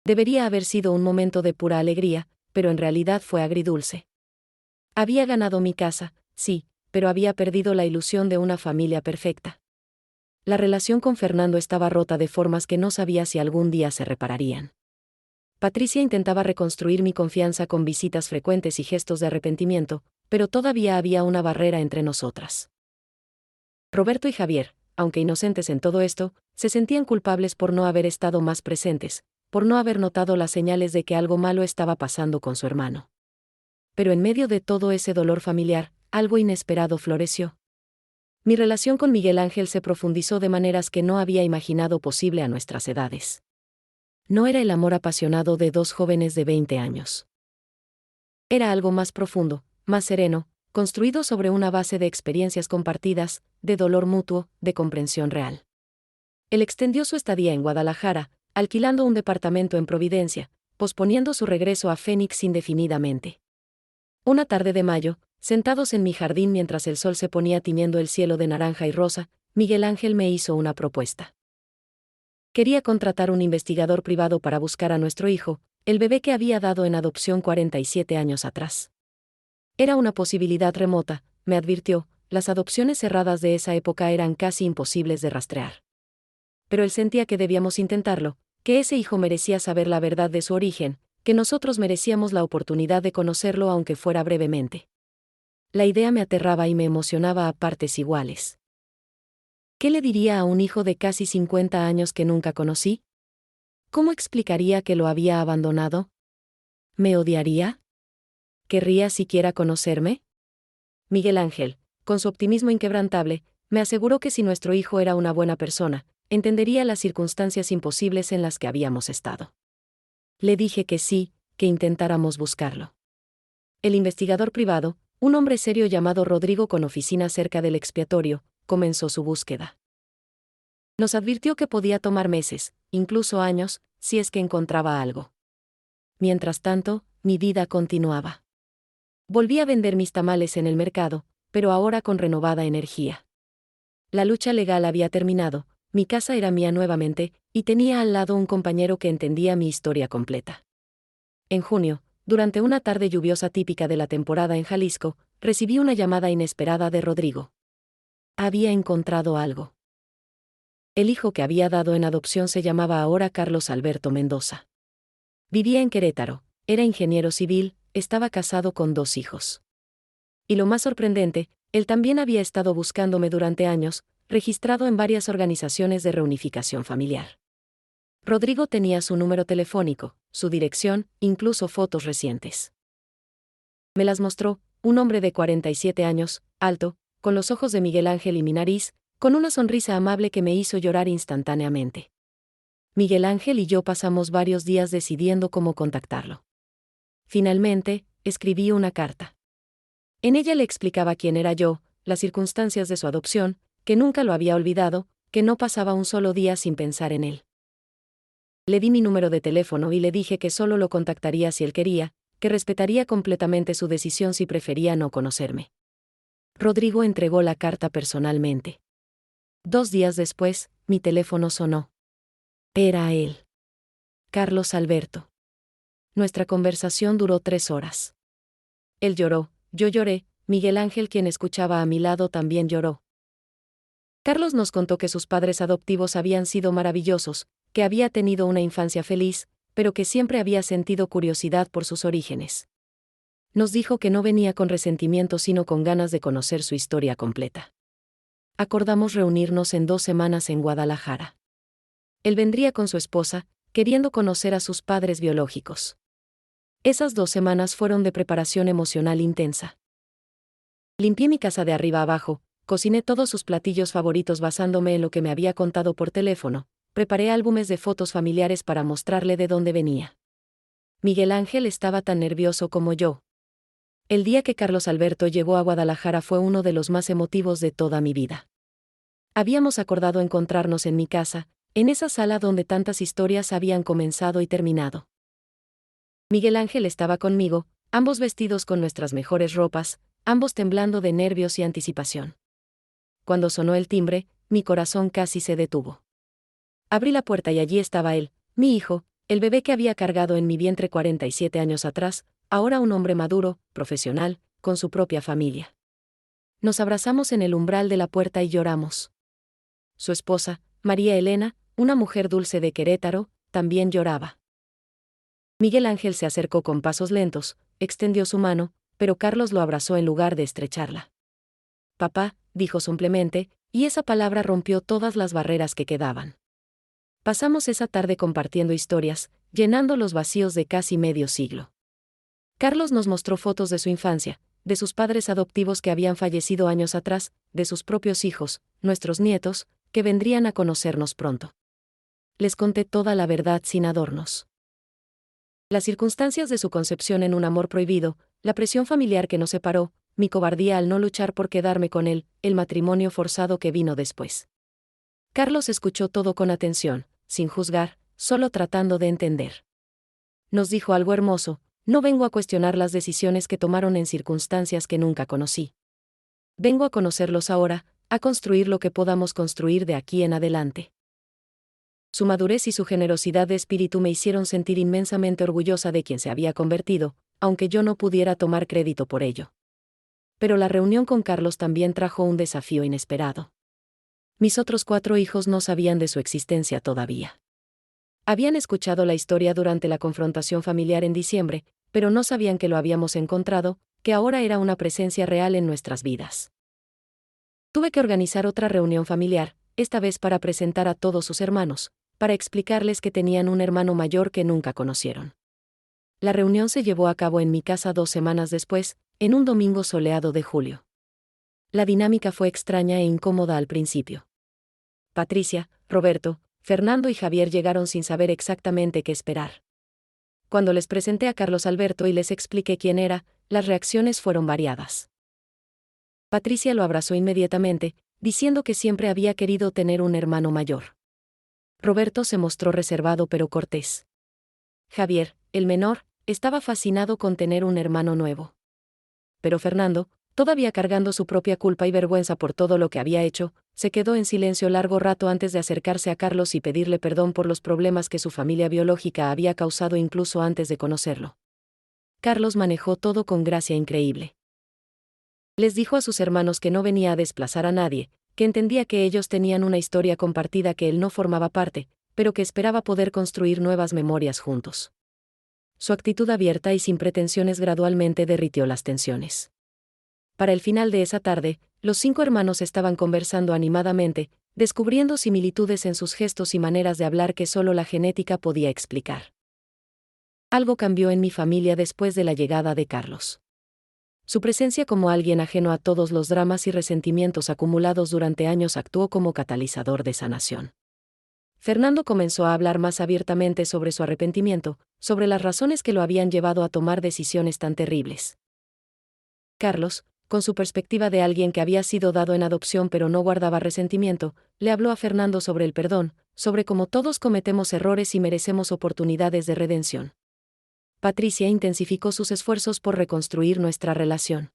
Debería haber sido un momento de pura alegría, pero en realidad fue agridulce. Había ganado mi casa, sí, pero había perdido la ilusión de una familia perfecta. La relación con Fernando estaba rota de formas que no sabía si algún día se repararían. Patricia intentaba reconstruir mi confianza con visitas frecuentes y gestos de arrepentimiento, pero todavía había una barrera entre nosotras. Roberto y Javier, aunque inocentes en todo esto, se sentían culpables por no haber estado más presentes, por no haber notado las señales de que algo malo estaba pasando con su hermano. Pero en medio de todo ese dolor familiar, algo inesperado floreció. Mi relación con Miguel Ángel se profundizó de maneras que no había imaginado posible a nuestras edades. No era el amor apasionado de dos jóvenes de 20 años. Era algo más profundo, más sereno, construido sobre una base de experiencias compartidas, de dolor mutuo, de comprensión real. Él extendió su estadía en Guadalajara, alquilando un departamento en Providencia, posponiendo su regreso a Phoenix indefinidamente. Una tarde de mayo, sentados en mi jardín mientras el sol se ponía tiñendo el cielo de naranja y rosa, Miguel Ángel me hizo una propuesta. Quería contratar un investigador privado para buscar a nuestro hijo, el bebé que había dado en adopción 47 años atrás. Era una posibilidad remota, me advirtió, las adopciones cerradas de esa época eran casi imposibles de rastrear. Pero él sentía que debíamos intentarlo, que ese hijo merecía saber la verdad de su origen, que nosotros merecíamos la oportunidad de conocerlo aunque fuera brevemente. La idea me aterraba y me emocionaba a partes iguales. ¿Qué le diría a un hijo de casi 50 años que nunca conocí? ¿Cómo explicaría que lo había abandonado? ¿Me odiaría? ¿Querría siquiera conocerme? Miguel Ángel, con su optimismo inquebrantable, me aseguró que si nuestro hijo era una buena persona, entendería las circunstancias imposibles en las que habíamos estado. Le dije que sí, que intentáramos buscarlo. El investigador privado, un hombre serio llamado Rodrigo con oficina cerca del expiatorio, comenzó su búsqueda. Nos advirtió que podía tomar meses, incluso años, si es que encontraba algo. Mientras tanto, mi vida continuaba. Volví a vender mis tamales en el mercado, pero ahora con renovada energía. La lucha legal había terminado, mi casa era mía nuevamente, y tenía al lado un compañero que entendía mi historia completa. En junio, durante una tarde lluviosa típica de la temporada en Jalisco, recibí una llamada inesperada de Rodrigo. Había encontrado algo. El hijo que había dado en adopción se llamaba ahora Carlos Alberto Mendoza. Vivía en Querétaro, era ingeniero civil, estaba casado con 2 hijos. Y lo más sorprendente, él también había estado buscándome durante años, registrado en varias organizaciones de reunificación familiar. Rodrigo tenía su número telefónico, su dirección, incluso fotos recientes. Me las mostró, un hombre de 47 años, alto, con los ojos de Miguel Ángel y mi nariz, con una sonrisa amable que me hizo llorar instantáneamente. Miguel Ángel y yo pasamos varios días decidiendo cómo contactarlo. Finalmente, escribí una carta. En ella le explicaba quién era yo, las circunstancias de su adopción, que nunca lo había olvidado, que no pasaba un solo día sin pensar en él. Le di mi número de teléfono y le dije que solo lo contactaría si él quería, que respetaría completamente su decisión si prefería no conocerme. Rodrigo entregó la carta personalmente. 2 días después, mi teléfono sonó. Era él. Carlos Alberto. Nuestra conversación duró 3 horas. Él lloró, yo lloré, Miguel Ángel, quien escuchaba a mi lado, también lloró. Carlos nos contó que sus padres adoptivos habían sido maravillosos, que había tenido una infancia feliz, pero que siempre había sentido curiosidad por sus orígenes. Nos dijo que no venía con resentimiento sino con ganas de conocer su historia completa. Acordamos reunirnos en 2 semanas en Guadalajara. Él vendría con su esposa, queriendo conocer a sus padres biológicos. Esas 2 semanas fueron de preparación emocional intensa. Limpié mi casa de arriba abajo, cociné todos sus platillos favoritos basándome en lo que me había contado por teléfono, preparé álbumes de fotos familiares para mostrarle de dónde venía. Miguel Ángel estaba tan nervioso como yo. El día que Carlos Alberto llegó a Guadalajara fue uno de los más emotivos de toda mi vida. Habíamos acordado encontrarnos en mi casa, en esa sala donde tantas historias habían comenzado y terminado. Miguel Ángel estaba conmigo, ambos vestidos con nuestras mejores ropas, ambos temblando de nervios y anticipación. Cuando sonó el timbre, mi corazón casi se detuvo. Abrí la puerta y allí estaba él, mi hijo, el bebé que había cargado en mi vientre 47 años atrás, ahora un hombre maduro, profesional, con su propia familia. Nos abrazamos en el umbral de la puerta y lloramos. Su esposa, María Elena, una mujer dulce de Querétaro, también lloraba. Miguel Ángel se acercó con pasos lentos, extendió su mano, pero Carlos lo abrazó en lugar de estrecharla. Papá, dijo simplemente, y esa palabra rompió todas las barreras que quedaban. Pasamos esa tarde compartiendo historias, llenando los vacíos de casi medio siglo. Carlos nos mostró fotos de su infancia, de sus padres adoptivos que habían fallecido años atrás, de sus propios hijos, nuestros nietos, que vendrían a conocernos pronto. Les conté toda la verdad sin adornos. Las circunstancias de su concepción en un amor prohibido, la presión familiar que nos separó, mi cobardía al no luchar por quedarme con él, el matrimonio forzado que vino después. Carlos escuchó todo con atención, sin juzgar, solo tratando de entender. Nos dijo algo hermoso: no vengo a cuestionar las decisiones que tomaron en circunstancias que nunca conocí. Vengo a conocerlos ahora, a construir lo que podamos construir de aquí en adelante. Su madurez y su generosidad de espíritu me hicieron sentir inmensamente orgullosa de quien se había convertido, aunque yo no pudiera tomar crédito por ello. Pero la reunión con Carlos también trajo un desafío inesperado. Mis otros 4 hijos no sabían de su existencia todavía. Habían escuchado la historia durante la confrontación familiar en diciembre, pero no sabían que lo habíamos encontrado, que ahora era una presencia real en nuestras vidas. Tuve que organizar otra reunión familiar, esta vez para presentar a todos sus hermanos, para explicarles que tenían un hermano mayor que nunca conocieron. La reunión se llevó a cabo en mi casa 2 semanas después, en un domingo soleado de julio. La dinámica fue extraña e incómoda al principio. Patricia, Roberto, Fernando y Javier llegaron sin saber exactamente qué esperar. Cuando les presenté a Carlos Alberto y les expliqué quién era, las reacciones fueron variadas. Patricia lo abrazó inmediatamente, diciendo que siempre había querido tener un hermano mayor. Roberto se mostró reservado pero cortés. Javier, el menor, estaba fascinado con tener un hermano nuevo. Pero Fernando, todavía cargando su propia culpa y vergüenza por todo lo que había hecho, se quedó en silencio largo rato antes de acercarse a Carlos y pedirle perdón por los problemas que su familia biológica había causado incluso antes de conocerlo. Carlos manejó todo con gracia increíble. Les dijo a sus hermanos que no venía a desplazar a nadie, que entendía que ellos tenían una historia compartida que él no formaba parte, pero que esperaba poder construir nuevas memorias juntos. Su actitud abierta y sin pretensiones gradualmente derritió las tensiones. Para el final de esa tarde, los 5 hermanos estaban conversando animadamente, descubriendo similitudes en sus gestos y maneras de hablar que solo la genética podía explicar. Algo cambió en mi familia después de la llegada de Carlos. Su presencia como alguien ajeno a todos los dramas y resentimientos acumulados durante años actuó como catalizador de sanación. Fernando comenzó a hablar más abiertamente sobre su arrepentimiento, sobre las razones que lo habían llevado a tomar decisiones tan terribles. Carlos, con su perspectiva de alguien que había sido dado en adopción pero no guardaba resentimiento, le habló a Fernando sobre el perdón, sobre cómo todos cometemos errores y merecemos oportunidades de redención. Patricia intensificó sus esfuerzos por reconstruir nuestra relación.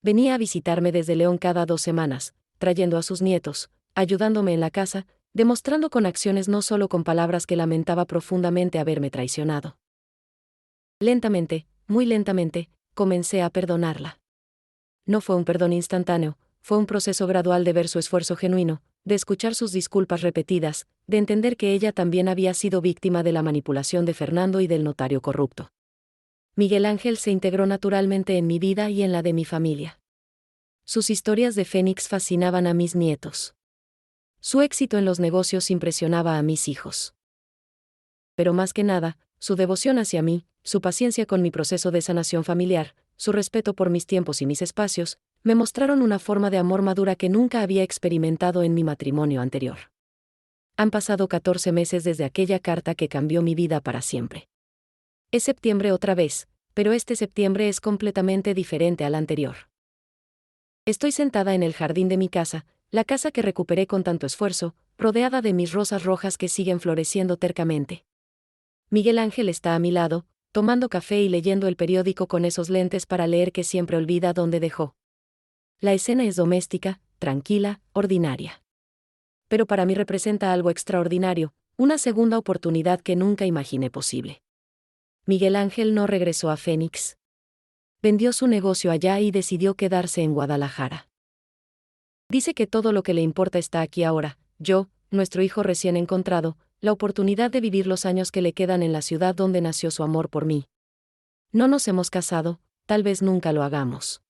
Venía a visitarme desde León cada 2 semanas, trayendo a sus nietos, ayudándome en la casa, demostrando con acciones no solo con palabras que lamentaba profundamente haberme traicionado. Lentamente, muy lentamente, comencé a perdonarla. No fue un perdón instantáneo, fue un proceso gradual de ver su esfuerzo genuino, de escuchar sus disculpas repetidas, de entender que ella también había sido víctima de la manipulación de Fernando y del notario corrupto. Miguel Ángel se integró naturalmente en mi vida y en la de mi familia. Sus historias de Fénix fascinaban a mis nietos. Su éxito en los negocios impresionaba a mis hijos. Pero más que nada, su devoción hacia mí, su paciencia con mi proceso de sanación familiar, su respeto por mis tiempos y mis espacios, me mostraron una forma de amor madura que nunca había experimentado en mi matrimonio anterior. Han pasado 14 meses desde aquella carta que cambió mi vida para siempre. Es septiembre otra vez, pero este septiembre es completamente diferente al anterior. Estoy sentada en el jardín de mi casa, la casa que recuperé con tanto esfuerzo, rodeada de mis rosas rojas que siguen floreciendo tercamente. Miguel Ángel está a mi lado, tomando café y leyendo el periódico con esos lentes para leer que siempre olvida dónde dejó. La escena es doméstica, tranquila, ordinaria. Pero para mí representa algo extraordinario, una segunda oportunidad que nunca imaginé posible. Miguel Ángel no regresó a Fénix. Vendió su negocio allá y decidió quedarse en Guadalajara. Dice que todo lo que le importa está aquí ahora, yo, nuestro hijo recién encontrado, la oportunidad de vivir los años que le quedan en la ciudad donde nació su amor por mí. No nos hemos casado, tal vez nunca lo hagamos.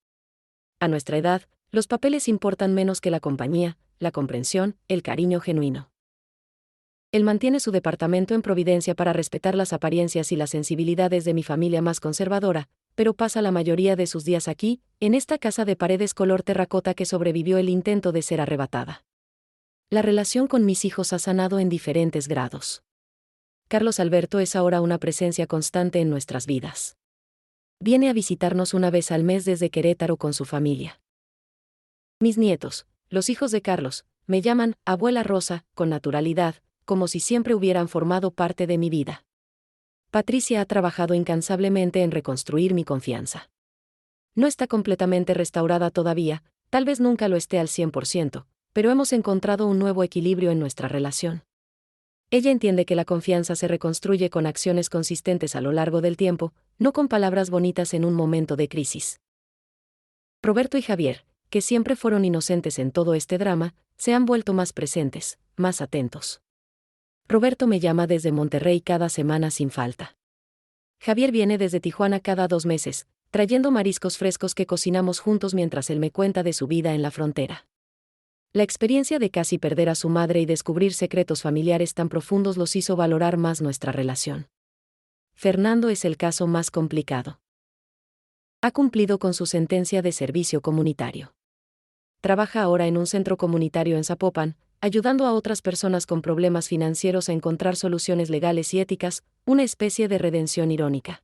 A nuestra edad, los papeles importan menos que la compañía, la comprensión, el cariño genuino. Él mantiene su departamento en Providencia para respetar las apariencias y las sensibilidades de mi familia más conservadora, pero pasa la mayoría de sus días aquí, en esta casa de paredes color terracota que sobrevivió el intento de ser arrebatada. La relación con mis hijos ha sanado en diferentes grados. Carlos Alberto es ahora una presencia constante en nuestras vidas. Viene a visitarnos una vez al mes desde Querétaro con su familia. Mis nietos, los hijos de Carlos, me llaman Abuela Rosa, con naturalidad, como si siempre hubieran formado parte de mi vida. Patricia ha trabajado incansablemente en reconstruir mi confianza. No está completamente restaurada todavía, tal vez nunca lo esté al 100%, pero hemos encontrado un nuevo equilibrio en nuestra relación. Ella entiende que la confianza se reconstruye con acciones consistentes a lo largo del tiempo, no con palabras bonitas en un momento de crisis. Roberto y Javier, que siempre fueron inocentes en todo este drama, se han vuelto más presentes, más atentos. Roberto me llama desde Monterrey cada semana sin falta. Javier viene desde Tijuana cada 2 meses, trayendo mariscos frescos que cocinamos juntos mientras él me cuenta de su vida en la frontera. La experiencia de casi perder a su madre y descubrir secretos familiares tan profundos los hizo valorar más nuestra relación. Fernando es el caso más complicado. Ha cumplido con su sentencia de servicio comunitario. Trabaja ahora en un centro comunitario en Zapopan, ayudando a otras personas con problemas financieros a encontrar soluciones legales y éticas, una especie de redención irónica.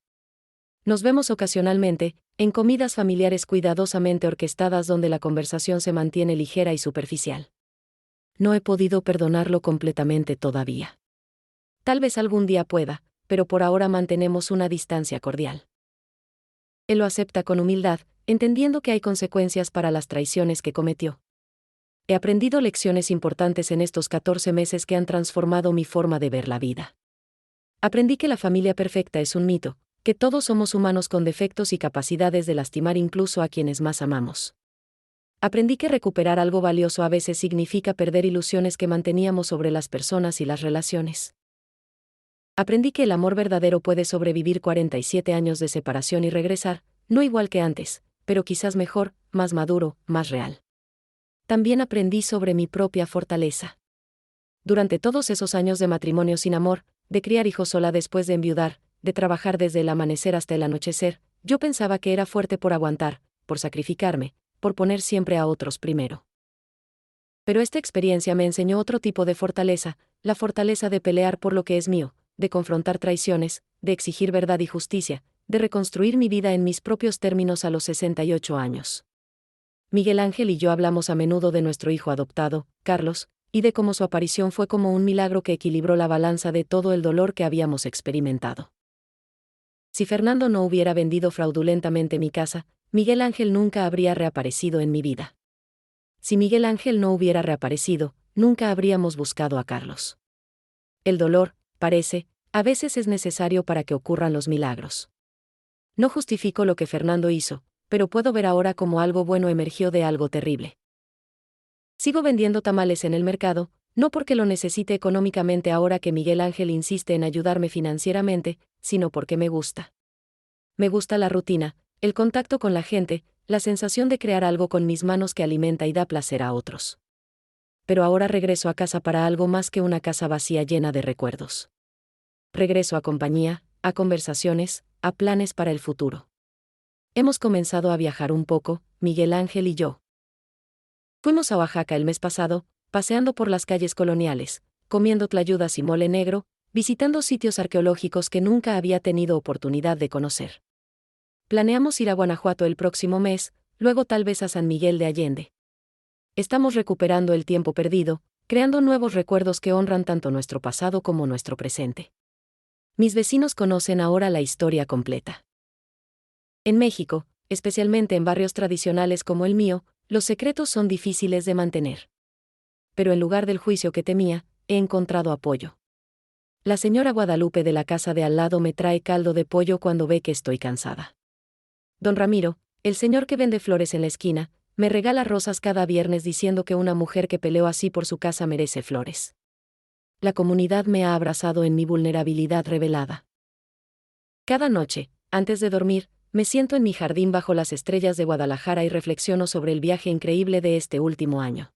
Nos vemos ocasionalmente, en comidas familiares cuidadosamente orquestadas donde la conversación se mantiene ligera y superficial. No he podido perdonarlo completamente todavía. Tal vez algún día pueda, pero por ahora mantenemos una distancia cordial. Él lo acepta con humildad, entendiendo que hay consecuencias para las traiciones que cometió. He aprendido lecciones importantes en estos 14 meses que han transformado mi forma de ver la vida. Aprendí que la familia perfecta es un mito, que todos somos humanos con defectos y capacidades de lastimar incluso a quienes más amamos. Aprendí que recuperar algo valioso a veces significa perder ilusiones que manteníamos sobre las personas y las relaciones. Aprendí que el amor verdadero puede sobrevivir 47 años de separación y regresar, no igual que antes, pero quizás mejor, más maduro, más real. También aprendí sobre mi propia fortaleza. Durante todos esos años de matrimonio sin amor, de criar hijos sola después de enviudar, de trabajar desde el amanecer hasta el anochecer, yo pensaba que era fuerte por aguantar, por sacrificarme, por poner siempre a otros primero. Pero esta experiencia me enseñó otro tipo de fortaleza, la fortaleza de pelear por lo que es mío, de confrontar traiciones, de exigir verdad y justicia, de reconstruir mi vida en mis propios términos a los 68 años. Miguel Ángel y yo hablamos a menudo de nuestro hijo adoptado, Carlos, y de cómo su aparición fue como un milagro que equilibró la balanza de todo el dolor que habíamos experimentado. Si Fernando no hubiera vendido fraudulentamente mi casa, Miguel Ángel nunca habría reaparecido en mi vida. Si Miguel Ángel no hubiera reaparecido, nunca habríamos buscado a Carlos. El dolor, parece, a veces es necesario para que ocurran los milagros. No justifico lo que Fernando hizo, pero puedo ver ahora cómo algo bueno emergió de algo terrible. Sigo vendiendo tamales en el mercado, no porque lo necesite económicamente ahora que Miguel Ángel insiste en ayudarme financieramente, sino porque me gusta. Me gusta la rutina, el contacto con la gente, la sensación de crear algo con mis manos que alimenta y da placer a otros. Pero ahora regreso a casa para algo más que una casa vacía llena de recuerdos. Regreso a compañía, a conversaciones, a planes para el futuro. Hemos comenzado a viajar un poco, Miguel Ángel y yo. Fuimos a Oaxaca el mes pasado, paseando por las calles coloniales, comiendo tlayudas y mole negro, visitando sitios arqueológicos que nunca había tenido oportunidad de conocer. Planeamos ir a Guanajuato el próximo mes, luego tal vez a San Miguel de Allende. Estamos recuperando el tiempo perdido, creando nuevos recuerdos que honran tanto nuestro pasado como nuestro presente. Mis vecinos conocen ahora la historia completa. En México, especialmente en barrios tradicionales como el mío, los secretos son difíciles de mantener. Pero en lugar del juicio que temía, he encontrado apoyo. La señora Guadalupe de la casa de al lado me trae caldo de pollo cuando ve que estoy cansada. Don Ramiro, el señor que vende flores en la esquina, me regala rosas cada viernes diciendo que una mujer que peleó así por su casa merece flores. La comunidad me ha abrazado en mi vulnerabilidad revelada. Cada noche, antes de dormir, me siento en mi jardín bajo las estrellas de Guadalajara y reflexiono sobre el viaje increíble de este último año.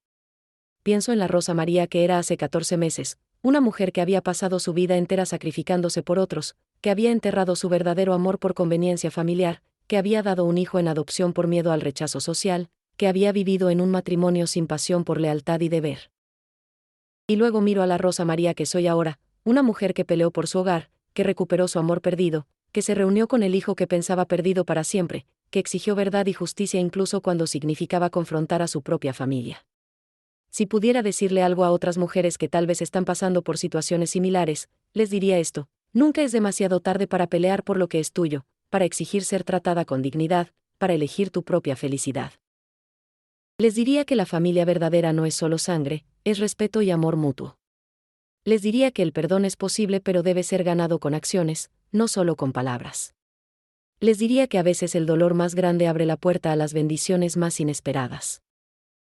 Pienso en la Rosa María que era hace 14 meses, una mujer que había pasado su vida entera sacrificándose por otros, que había enterrado su verdadero amor por conveniencia familiar, que había dado un hijo en adopción por miedo al rechazo social, que había vivido en un matrimonio sin pasión por lealtad y deber. Y luego miro a la Rosa María que soy ahora, una mujer que peleó por su hogar, que recuperó su amor perdido, que se reunió con el hijo que pensaba perdido para siempre, que exigió verdad y justicia incluso cuando significaba confrontar a su propia familia. Si pudiera decirle algo a otras mujeres que tal vez están pasando por situaciones similares, les diría esto: nunca es demasiado tarde para pelear por lo que es tuyo, para exigir ser tratada con dignidad, para elegir tu propia felicidad. Les diría que la familia verdadera no es solo sangre, es respeto y amor mutuo. Les diría que el perdón es posible pero debe ser ganado con acciones, no solo con palabras. Les diría que a veces el dolor más grande abre la puerta a las bendiciones más inesperadas.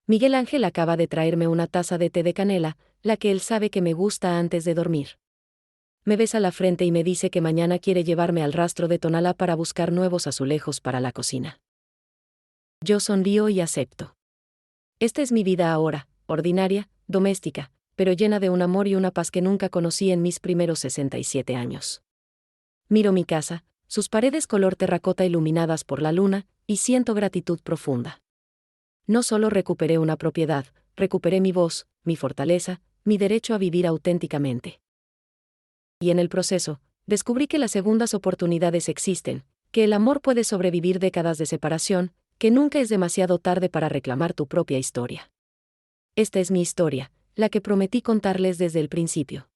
Miguel Ángel acaba de traerme una taza de té de canela, la que él sabe que me gusta antes de dormir. Me besa la frente y me dice que mañana quiere llevarme al rastro de Tonalá para buscar nuevos azulejos para la cocina. Yo sonrío y acepto. Esta es mi vida ahora, ordinaria, doméstica, pero llena de un amor y una paz que nunca conocí en mis primeros 67 años. Miro mi casa, sus paredes color terracota iluminadas por la luna, y siento gratitud profunda. No solo recuperé una propiedad, recuperé mi voz, mi fortaleza, mi derecho a vivir auténticamente. Y en el proceso, descubrí que las segundas oportunidades existen, que el amor puede sobrevivir décadas de separación, que nunca es demasiado tarde para reclamar tu propia historia. Esta es mi historia, la que prometí contarles desde el principio.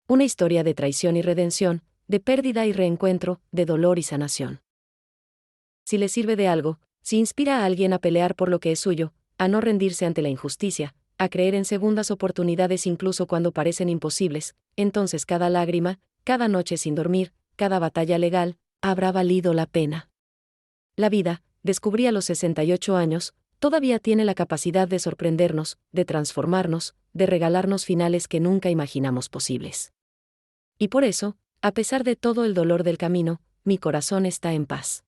Una historia de traición y redención, de pérdida y reencuentro, de dolor y sanación. Si les sirve de algo, si inspira a alguien a pelear por lo que es suyo, a no rendirse ante la injusticia, a creer en segundas oportunidades incluso cuando parecen imposibles, entonces cada lágrima, cada noche sin dormir, cada batalla legal, habrá valido la pena. La vida, descubrí a los 68 años, todavía tiene la capacidad de sorprendernos, de transformarnos, de regalarnos finales que nunca imaginamos posibles. Y por eso, a pesar de todo el dolor del camino, mi corazón está en paz.